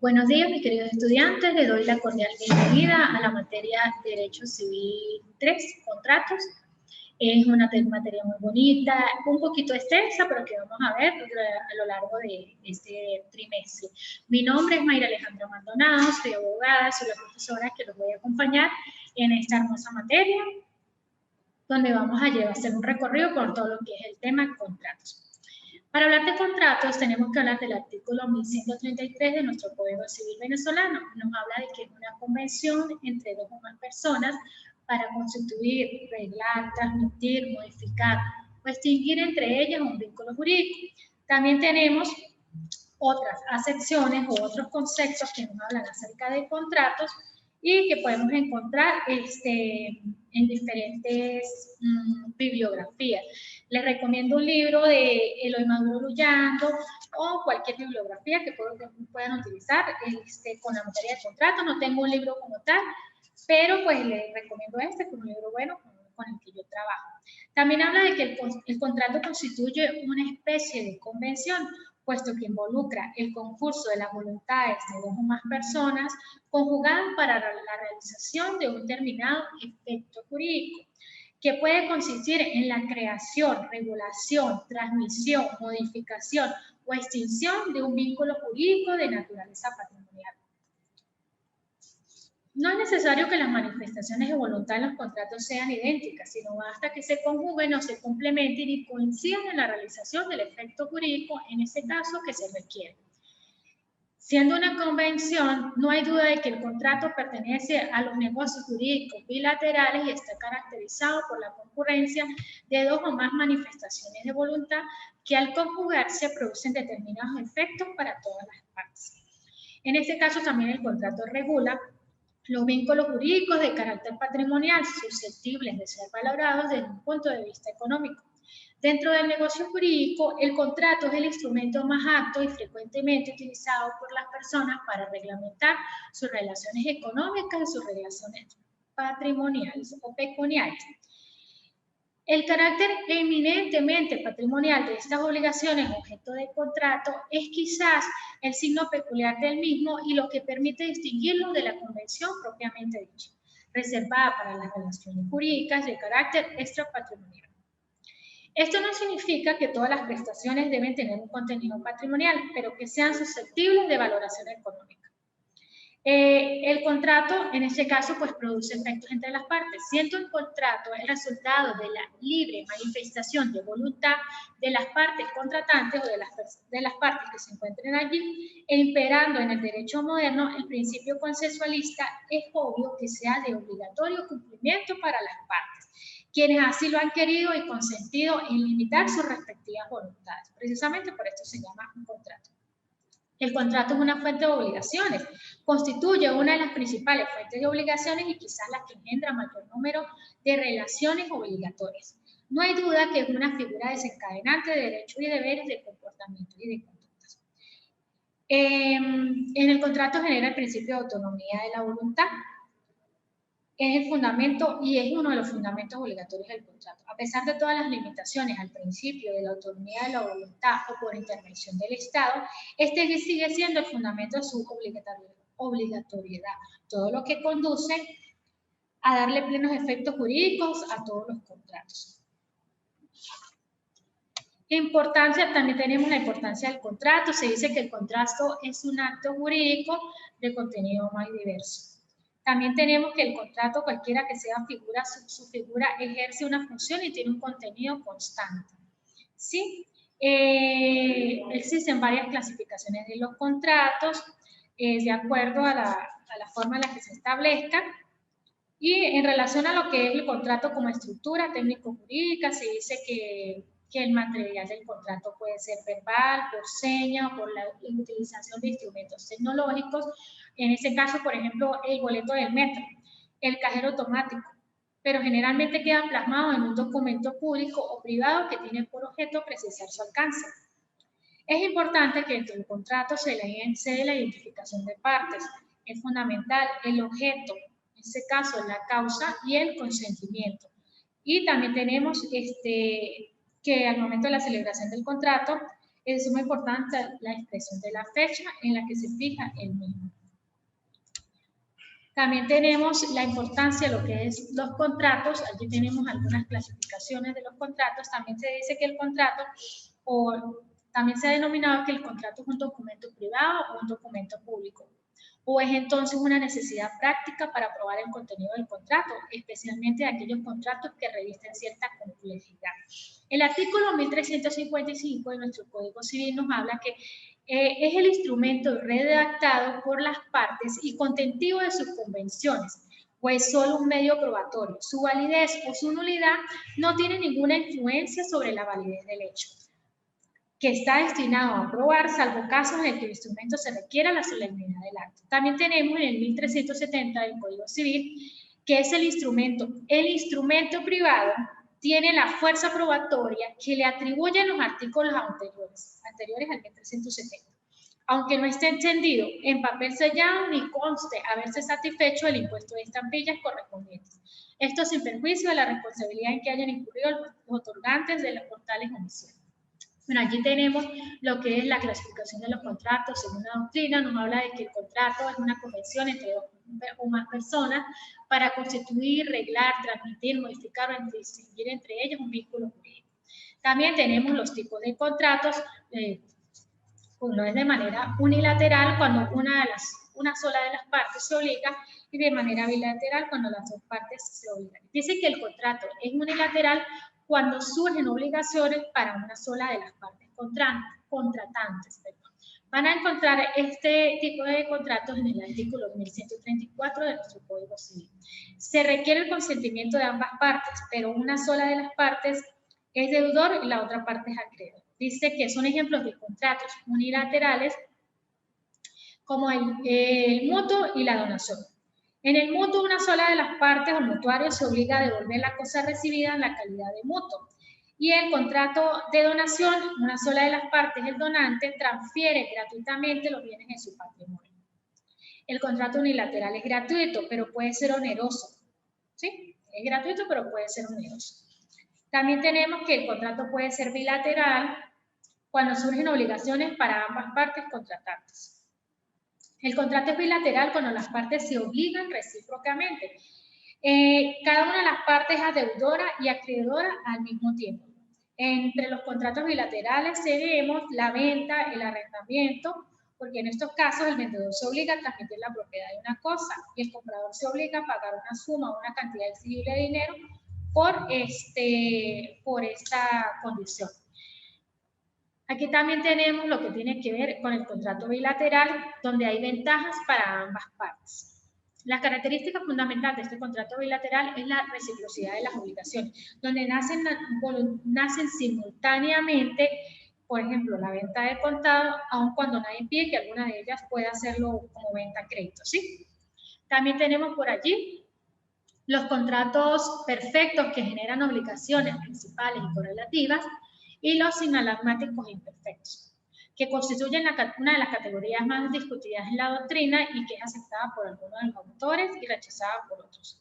Buenos días, mis queridos estudiantes. Les doy la cordial bienvenida a la materia Derecho Civil 3, Contratos. Es una materia muy bonita, un poquito extensa, pero que vamos a ver a lo largo de este trimestre. Mi nombre es Mayra Alejandra Maldonado, soy abogada, soy la profesora que los voy a acompañar en esta hermosa materia, donde vamos a hacer un recorrido por todo lo que es el tema contratos. Para hablar de contratos tenemos que hablar del artículo 1133 de nuestro Código Civil venezolano. Nos habla de que es una convención entre dos o más personas para constituir, reglar, transmitir, modificar o extinguir entre ellas un vínculo jurídico. También tenemos otras acepciones u otros conceptos que nos hablan acerca de contratos y que podemos encontrar en diferentes bibliografías. Les recomiendo un libro de Eloy Maduro Luyando o cualquier bibliografía que puedan utilizar con la materia de contratos. No tengo un libro como tal, pero pues les recomiendo que es un libro bueno con el que yo trabajo. También habla de que el contrato constituye una especie de convención, puesto que involucra el concurso de las voluntades de dos o más personas conjugadas para la realización de un determinado efecto jurídico, que puede consistir en la creación, regulación, transmisión, modificación o extinción de un vínculo jurídico de naturaleza patrimonial. No es necesario que las manifestaciones de voluntad en los contratos sean idénticas, sino basta que se conjuguen o se complementen y coincidan en la realización del efecto jurídico, en ese caso que se requiere. Siendo una convención, no hay duda de que el contrato pertenece a los negocios jurídicos bilaterales y está caracterizado por la concurrencia de dos o más manifestaciones de voluntad que al conjugarse producen determinados efectos para todas las partes. En este caso también el contrato regula los vínculos jurídicos de carácter patrimonial susceptibles de ser valorados desde un punto de vista económico. Dentro del negocio jurídico, el contrato es el instrumento más apto y frecuentemente utilizado por las personas para reglamentar sus relaciones económicas y sus relaciones patrimoniales o pecuniarias. El carácter eminentemente patrimonial de estas obligaciones objeto de contrato es quizás el signo peculiar del mismo y lo que permite distinguirlo de la convención propiamente dicha, reservada para las relaciones jurídicas de carácter extrapatrimonial. Esto no significa que todas las prestaciones deben tener un contenido patrimonial, pero que sean susceptibles de valoración económica. El contrato, en este caso, pues produce efectos entre las partes, siendo el contrato el resultado de la libre manifestación de voluntad de las partes contratantes o de las partes que se encuentren allí, e imperando en el derecho moderno el principio consensualista, es obvio que sea de obligatorio cumplimiento para las partes, quienes así lo han querido y consentido en limitar sus respectivas voluntades. Precisamente por esto se llama un contrato. El contrato es una fuente de obligaciones, constituye una de las principales fuentes de obligaciones y quizás la que engendra mayor número de relaciones obligatorias. No hay duda que es una figura desencadenante de derechos y deberes de comportamiento y de conductas. En el contrato genera el principio de autonomía de la voluntad. Es el fundamento y es uno de los fundamentos obligatorios del contrato. A pesar de todas las limitaciones al principio de la autonomía de la voluntad o por intervención del Estado, este sigue siendo el fundamento de su obligatoriedad, todo lo que conduce a darle plenos efectos jurídicos a todos los contratos. Importancia, también tenemos la importancia del contrato. Se dice que el contrato es un acto jurídico de contenido más diverso. También tenemos que el contrato, cualquiera que sea su figura ejerce una función y tiene un contenido constante. ¿Sí? Existen varias clasificaciones de los contratos de acuerdo a la forma en la que se establezcan. Y en relación a lo que es el contrato como estructura técnico-jurídica, se dice que el material del contrato puede ser verbal, por seña o por la utilización de instrumentos tecnológicos. En ese caso, por ejemplo, el boleto del metro, el cajero automático, pero generalmente queda plasmado en un documento público o privado que tiene por objeto precisar su alcance. Es importante que dentro del contrato se dé la identificación de partes. Es fundamental el objeto, en este caso la causa y el consentimiento. Y también tenemos que al momento de la celebración del contrato, Es muy importante la expresión de la fecha en la que se fija el mismo. También tenemos la importancia de lo que es los contratos. Aquí tenemos algunas clasificaciones de los contratos. También se dice que el contrato, o también se ha denominado que el contrato es un documento privado o un documento público. O es entonces una necesidad práctica para aprobar el contenido del contrato, especialmente aquellos contratos que revisten cierta complejidad. El artículo 1355 de nuestro Código Civil nos habla que es el instrumento redactado por las partes y contentivo de sus convenciones, o es solo un medio probatorio. Su validez o su nulidad no tiene ninguna influencia sobre la validez del hecho, que está destinado a aprobar, salvo casos en el que el instrumento se requiera la solemnidad del acto. También tenemos en el 1370 del Código Civil, que es el instrumento privado tiene la fuerza probatoria que le atribuyen los artículos anteriores al 1370, aunque no esté entendido en papel sellado ni conste haberse satisfecho el impuesto de estampillas correspondientes. Esto sin perjuicio de la responsabilidad en que hayan incurrido los otorgantes de las portales omisiones. Bueno, aquí tenemos lo que es la clasificación de los contratos. Según la doctrina, nos habla de que el contrato es una convención entre dos o más personas para constituir, reglar, transmitir, modificar o distinguir entre ellos un vínculo jurídico. También tenemos los tipos de contratos. Uno es de manera unilateral cuando una sola de las partes se obliga, y de manera bilateral cuando las dos partes se obligan. Dice que el contrato es unilateral cuando surgen obligaciones para una sola de las partes contratantes. Van a encontrar este tipo de contratos en el artículo 1134 de nuestro Código Civil. Se requiere el consentimiento de ambas partes, pero una sola de las partes es deudor y la otra parte es acreedor. Dice que son ejemplos de contratos unilaterales como el mutuo y la donación. En el mutuo, una sola de las partes o mutuario se obliga a devolver la cosa recibida en la calidad de mutuo. Y el contrato de donación, una sola de las partes, el donante, transfiere gratuitamente los bienes en su patrimonio. El contrato unilateral es gratuito, pero puede ser oneroso. ¿Sí? Es gratuito, pero puede ser oneroso. También tenemos que el contrato puede ser bilateral cuando surgen obligaciones para ambas partes contratantes. El contrato es bilateral cuando las partes se obligan recíprocamente. Cada una de las partes es adeudora y acreedora al mismo tiempo. Entre los contratos bilaterales tenemos la venta, el arrendamiento, porque en estos casos el vendedor se obliga a transmitir la propiedad de una cosa y el comprador se obliga a pagar una suma o una cantidad exigible de dinero por esta condición. Aquí también tenemos lo que tiene que ver con el contrato bilateral, donde hay ventajas para ambas partes. La característica fundamental de este contrato bilateral es la reciprocidad de las obligaciones, donde nacen simultáneamente, por ejemplo, la venta de contado, aun cuando nadie impide que alguna de ellas pueda hacerlo como venta a crédito, ¿sí? También tenemos por allí los contratos perfectos que generan obligaciones principales y correlativas, y los sinalagmáticos imperfectos, que constituyen una de las categorías más discutidas en la doctrina y que es aceptada por algunos de los autores y rechazada por otros.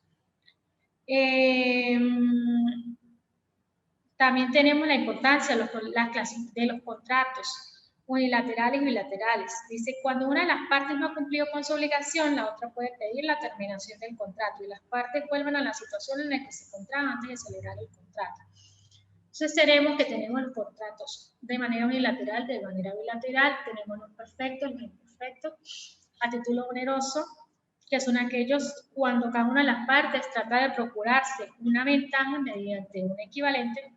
También tenemos la importancia de los contratos unilaterales y bilaterales. Dice, cuando una de las partes no ha cumplido con su obligación, la otra puede pedir la terminación del contrato y las partes vuelven a la situación en la que se encontraban antes de celebrar el contrato. Entonces tenemos los contratos de manera unilateral, de manera bilateral, tenemos los perfectos, los imperfectos, a título oneroso, que son aquellos cuando cada una de las partes trata de procurarse una ventaja mediante un equivalente.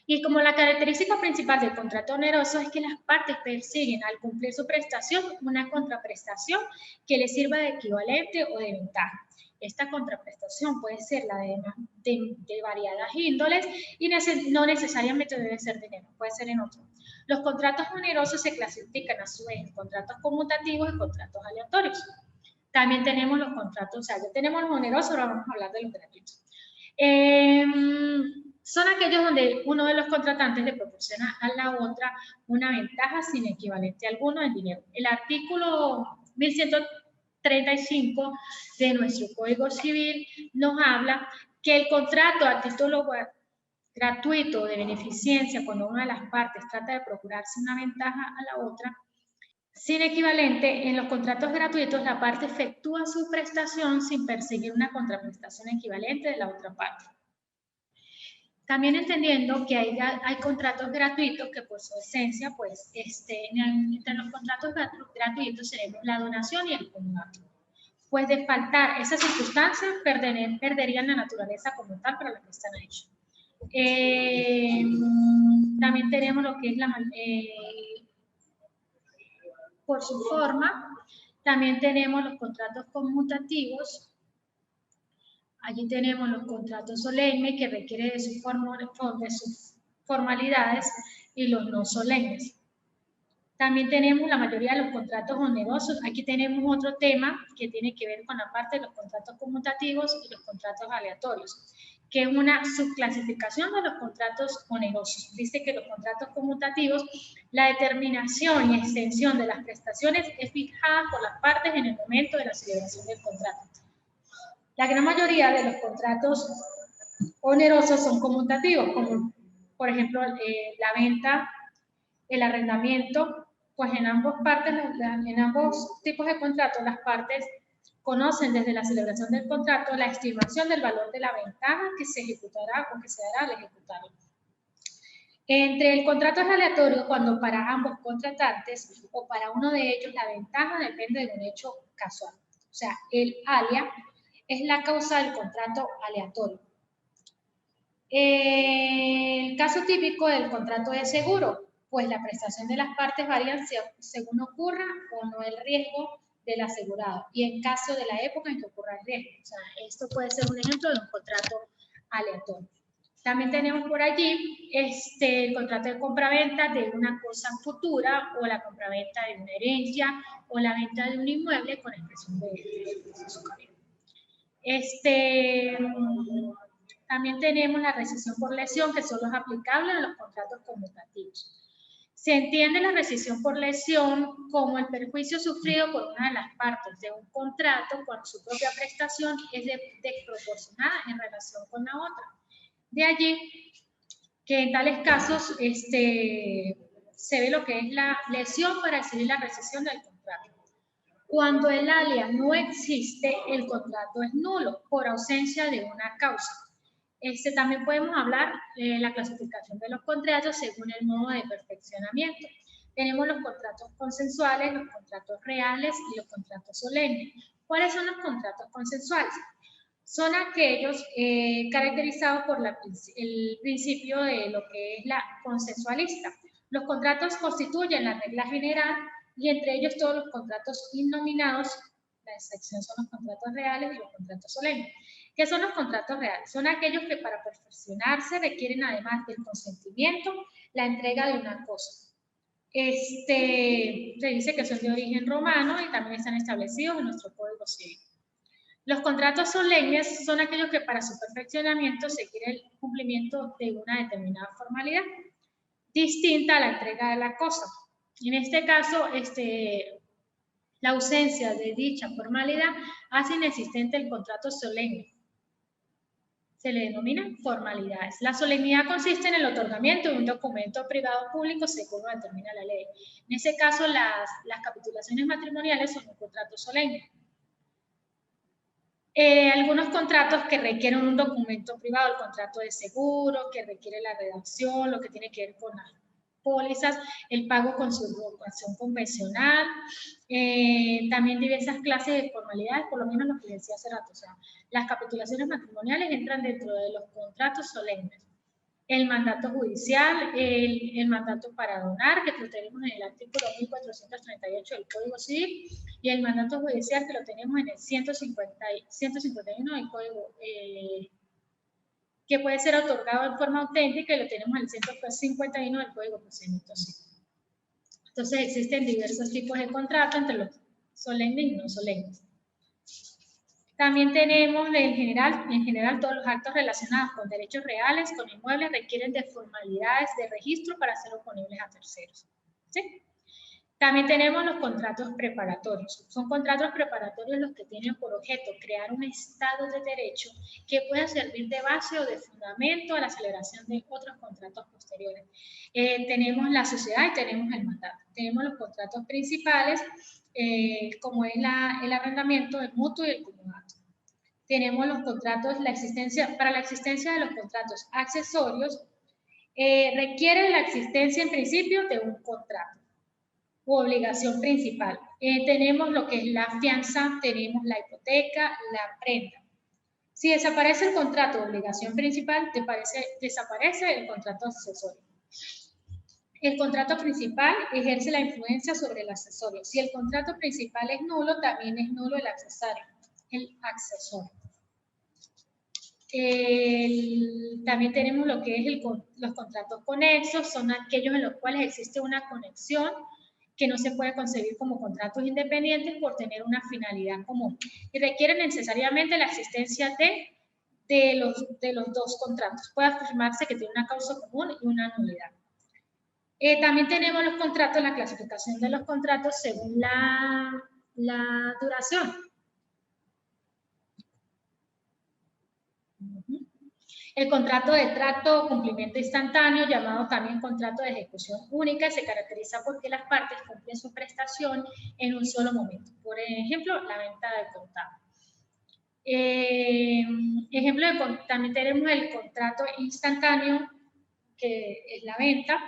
Y como la característica principal del contrato oneroso es que las partes persiguen al cumplir su prestación una contraprestación que les sirva de equivalente o de ventaja. Esta contraprestación puede ser la de variadas índoles y no necesariamente debe ser dinero, puede ser en otro. Los contratos onerosos se clasifican a su vez en contratos conmutativos y contratos aleatorios. También tenemos los contratos, o sea, ya tenemos los onerosos, ahora vamos a hablar de los gratuitos. Son aquellos donde uno de los contratantes le proporciona a la otra una ventaja sin equivalente alguno en dinero. El artículo 1135 de nuestro Código Civil nos habla que el contrato a título gratuito o de beneficencia cuando una de las partes trata de procurarse una ventaja a la otra. Sin equivalente, en los contratos gratuitos la parte efectúa su prestación sin perseguir una contraprestación equivalente de la otra parte. También entendiendo que hay contratos gratuitos que por su esencia, pues, entre los contratos gratuitos tenemos la donación y el comodato. Pues de faltar esas circunstancias, perderían la naturaleza como tal para lo que están hechos. También tenemos lo que es por su forma, también tenemos los contratos conmutativos. Allí tenemos los contratos solemnes que requieren de sus formalidades y los no solemnes. También tenemos la mayoría de los contratos onerosos. Aquí tenemos otro tema que tiene que ver con la parte de los contratos conmutativos y los contratos aleatorios, que es una subclasificación de los contratos onerosos. Dice que los contratos conmutativos, la determinación y extensión de las prestaciones es fijada por las partes en el momento de la celebración del contrato. La gran mayoría de los contratos onerosos son conmutativos, como por ejemplo la venta, el arrendamiento, pues en ambos tipos de contratos las partes conocen desde la celebración del contrato la estimación del valor de la ventaja que se ejecutará o que se dará al ejecutarlo. Entre el contrato es aleatorio cuando para ambos contratantes o para uno de ellos la ventaja depende de un hecho casual. O sea, el alia es la causa del contrato aleatorio. El caso típico del contrato de seguro, pues la prestación de las partes varía según ocurra o no el riesgo del asegurado y en caso de la época en que ocurra el riesgo. O sea, esto puede ser un ejemplo de un contrato aleatorio. También tenemos por allí el contrato de compraventa de una cosa futura o la compraventa de una herencia o la venta de un inmueble con expresión de proceso cabello. También tenemos la rescisión por lesión, que solo es aplicable a los contratos conmutativos. Se entiende la rescisión por lesión como el perjuicio sufrido por una de las partes de un contrato cuando su propia prestación es desproporcionada en relación con la otra. De allí que en tales casos se ve lo que es la lesión para decidir la rescisión del contrato. Cuando el alia no existe, el contrato es nulo por ausencia de una causa. También podemos hablar de la clasificación de los contratos según el modo de perfeccionamiento. Tenemos los contratos consensuales, los contratos reales y los contratos solemnes. ¿Cuáles son los contratos consensuales? Son aquellos caracterizados por el principio de lo que es la consensualista. Los contratos constituyen la regla general y entre ellos todos los contratos innominados, la excepción son los contratos reales y los contratos solemnes. ¿Qué son los contratos reales? Son aquellos que para perfeccionarse requieren además del consentimiento, la entrega de una cosa. Se dice que son de origen romano y también están establecidos en nuestro Código Civil. Los contratos solemnes son aquellos que para su perfeccionamiento se quiere el cumplimiento de una determinada formalidad, distinta a la entrega de la cosa. En este caso, la ausencia de dicha formalidad hace inexistente el contrato solemne. Se le denominan formalidades. La solemnidad consiste en el otorgamiento de un documento privado o público según lo determina la ley. En ese caso, las capitulaciones matrimoniales son un contrato solemne. Algunos contratos que requieren un documento privado, el contrato de seguro, que requiere la redacción, lo que tiene que ver con las pólizas, el pago con subrogación convencional, también diversas clases de formalidades, por lo menos lo que les decía hace rato. O sea, las capitulaciones matrimoniales entran dentro de los contratos solemnes. El mandato judicial, el mandato para donar, que lo tenemos en el artículo 1438 del Código Civil, y el mandato judicial que lo tenemos en el 151 del Código, que puede ser otorgado en forma auténtica y lo tenemos en el 151 del Código de Procedimiento Civil. Entonces existen diversos tipos de contratos entre los solemnes y no solemnes. También tenemos en general todos los actos relacionados con derechos reales, con inmuebles, requieren de formalidades de registro para ser oponibles a terceros. ¿Sí? También tenemos los contratos preparatorios. Son contratos preparatorios los que tienen por objeto crear un estado de derecho que pueda servir de base o de fundamento a la celebración de otros contratos posteriores. Tenemos la sociedad y tenemos el mandato. Tenemos los contratos principales, como es el arrendamiento, el mutuo y el comodato. Tenemos los contratos, para la existencia de los contratos accesorios, requiere la existencia en principio de un contrato u obligación principal. Tenemos lo que es la fianza, tenemos la hipoteca, la prenda. Si desaparece el contrato de obligación principal, desaparece el contrato accesorio. El contrato principal ejerce la influencia sobre el accesorio. Si el contrato principal es nulo, también es nulo el accesorio. También tenemos lo que es los contratos conexos, son aquellos en los cuales existe una conexión que no se puede concebir como contratos independientes por tener una finalidad común y requieren necesariamente la existencia de los dos contratos. Puede afirmarse que tiene una causa común y una nulidad. También tenemos los contratos, la clasificación de los contratos según la duración. El contrato de trato o cumplimiento instantáneo, llamado también contrato de ejecución única, se caracteriza porque las partes cumplen su prestación en un solo momento. Por ejemplo, la venta del contado. También tenemos el contrato instantáneo, que es la venta,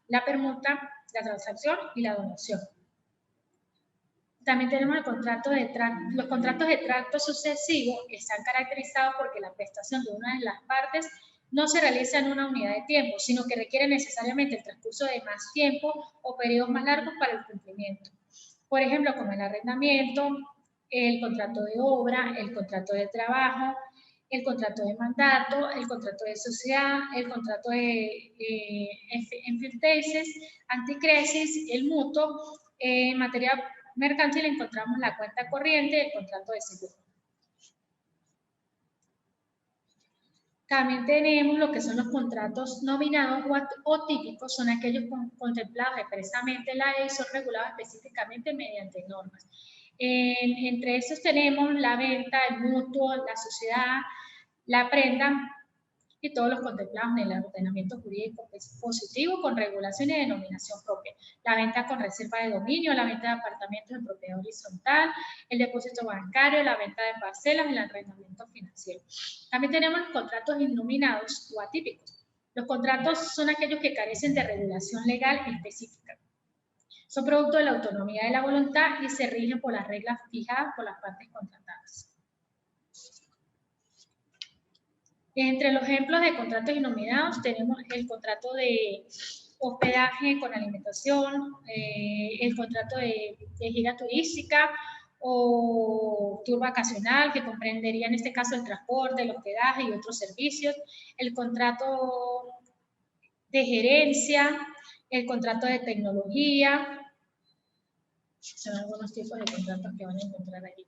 la permuta, la transacción y la donación. También tenemos los contratos de trato sucesivo, que están caracterizados porque la prestación de una de las partes no se realiza en una unidad de tiempo, sino que requiere necesariamente el transcurso de más tiempo o periodos más largos para el cumplimiento. Por ejemplo, como el arrendamiento, el contrato de obra, el contrato de trabajo, el contrato de mandato, el contrato de sociedad, el contrato de enfiltesis, anticresis, el mutuo, en materia mercantil encontramos la cuenta corriente y el contrato de seguro. También tenemos lo que son los contratos nominados o típicos, son aquellos contemplados expresamente en la ley, son regulados específicamente mediante normas. Entre estos tenemos la venta, el mutuo, la sociedad, la prenda y todos los contemplados en el ordenamiento jurídico positivo con regulación y denominación propia. La venta con reserva de dominio, la venta de apartamentos en propiedad horizontal, el depósito bancario, la venta de parcelas, el arrendamiento financiero. También tenemos los contratos innominados o atípicos. Los contratos son aquellos que carecen de regulación legal específica. Son producto de la autonomía de la voluntad y se rigen por las reglas fijadas por las partes contratadas. Entre los ejemplos de contratos innominados tenemos el contrato de hospedaje con alimentación, el contrato de gira turística o tour vacacional, que comprendería en este caso el transporte, el hospedaje y otros servicios, el contrato de gerencia, el contrato de tecnología. Son algunos tipos de contratos que van a encontrar allí.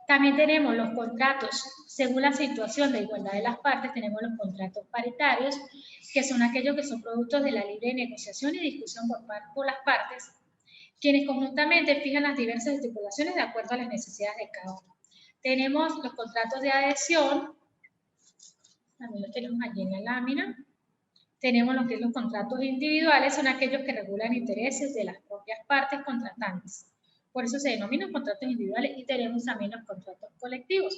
También tenemos los contratos, según la situación de igualdad de las partes, tenemos los contratos paritarios, que son aquellos que son productos de la libre negociación y discusión por las partes, quienes conjuntamente fijan las diversas estipulaciones de acuerdo a las necesidades de cada uno. Tenemos los contratos de adhesión, también los tenemos allí en la lámina. Tenemos lo que es los contratos individuales, son aquellos que regulan intereses de las propias partes contratantes. Por eso se denominan contratos individuales y tenemos también los contratos colectivos.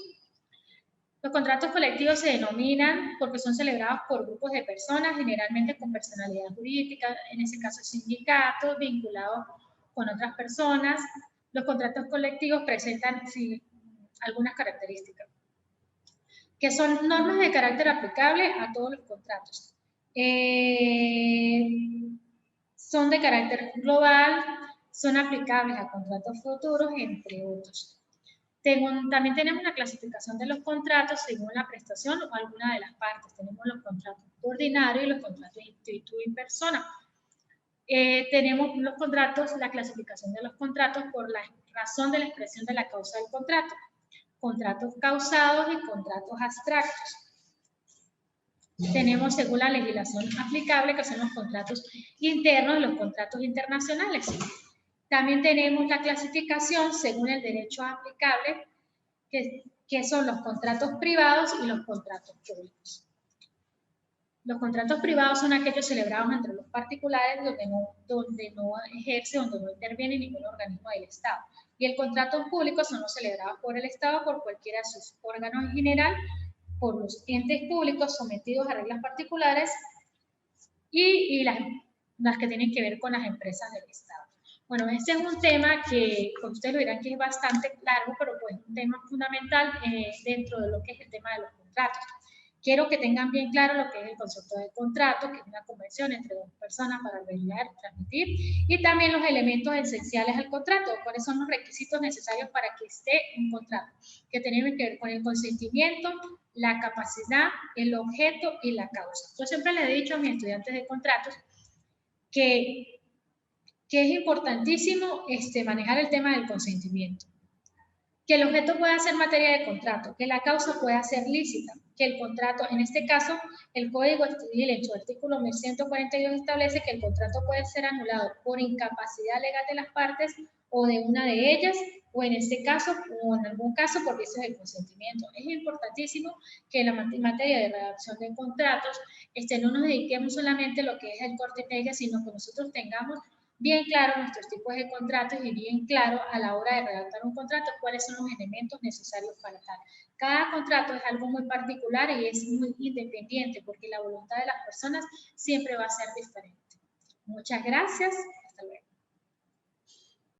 Los contratos colectivos se denominan porque son celebrados por grupos de personas, generalmente con personalidad jurídica, en ese caso sindicatos, vinculados con otras personas. Los contratos colectivos presentan algunas características, que son normas de carácter aplicable a todos los contratos. Son de carácter global, son aplicables a contratos futuros, entre otros. También tenemos la clasificación de los contratos según la prestación o alguna de las partes. Tenemos los contratos ordinarios y los contratos instituto y persona. Tenemos los contratos, la clasificación de los contratos por la razón de la expresión de la causa del contrato. Contratos causados y contratos abstractos. Tenemos según la legislación aplicable, que son los contratos internos y los contratos internacionales. También tenemos la clasificación según el derecho aplicable, que son los contratos privados y los contratos públicos. Los contratos privados son aquellos celebrados entre los particulares donde no ejerce, donde no interviene ningún organismo del Estado. Y el contrato público son los celebrados por el Estado, por cualquiera de sus órganos en general, por los entes públicos sometidos a reglas particulares y las que tienen que ver con las empresas del Estado. Bueno, este es un tema que, como ustedes lo dirán, que es bastante largo, pero pues un tema fundamental dentro de lo que es el tema de los contratos. Quiero que tengan bien claro lo que es el concepto de contrato, que es una convención entre dos personas para regular, transmitir, y también los elementos esenciales al contrato, cuáles son los requisitos necesarios para que esté un contrato, que tienen que ver con el consentimiento, la capacidad, el objeto y la causa. Yo siempre le he dicho a mis estudiantes de contratos que es importantísimo manejar el tema del consentimiento, que el objeto pueda ser materia de contrato, que la causa pueda ser lícita, que el contrato, en este caso, el Código Civil en su artículo 1142 establece que el contrato puede ser anulado por incapacidad legal de las partes o de una de ellas, o en este caso, o en algún caso, por vicios de consentimiento. Es importantísimo que en la materia de redacción de contratos no nos dediquemos solamente a lo que es el corte y pega, sino que nosotros tengamos bien claro nuestros tipos de contratos y bien claro a la hora de redactar un contrato cuáles son los elementos necesarios para tal. Cada contrato es algo muy particular y es muy independiente porque la voluntad de las personas siempre va a ser diferente. Muchas gracias. Hasta luego.